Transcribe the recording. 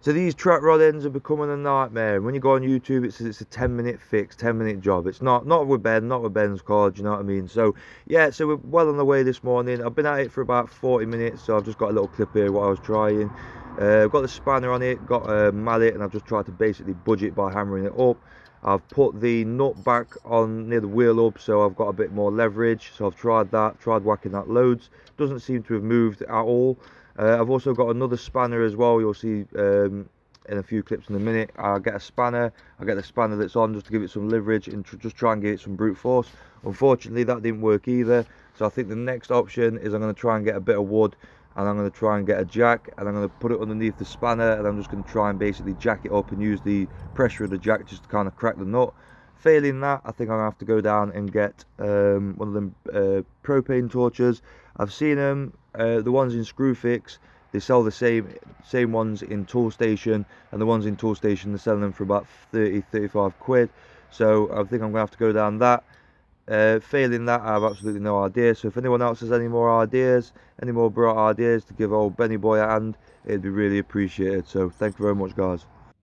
So these track rod ends are becoming a nightmare. When you go on YouTube, it says it's a 10-minute fix, 10-minute job. It's not with Ben, not with Ben's cord, you know what I mean? So yeah, so we're well on the way this morning. I've been at it for about 40 minutes, so I've just got a little clip here what I was trying. I've got the spanner on it, got a mallet, and I've just tried to basically budge it by hammering it up. I've put the nut back on near the wheel hub, so I've got a bit more leverage. So I've tried that, tried whacking that loads. Doesn't seem to have moved at all. I've also got another spanner as well. You'll see in a few clips in a minute. I'll get a spanner. I'll get the spanner that's on just to give it some leverage and just try and give it some brute force. Unfortunately, that didn't work either. So I think the next option is I'm going to try and get a bit of wood, and I'm going to try and get a jack, and I'm going to put it underneath the spanner, and I'm just going to try and basically jack it up and use the pressure of the jack just to kind of crack the nut. Failing that, I think I'm going to have to go down and get one of them propane torches. I've seen them, the ones in Screwfix, they sell the same ones in Toolstation, and the ones in Toolstation they're selling them for about 30-35 quid. So I think I'm going to have to go down that. Failing that, I have absolutely no idea. So if anyone else has any more ideas, any more bright ideas to give old Benny boy a hand, it'd be really appreciated. So thank you very much, guys.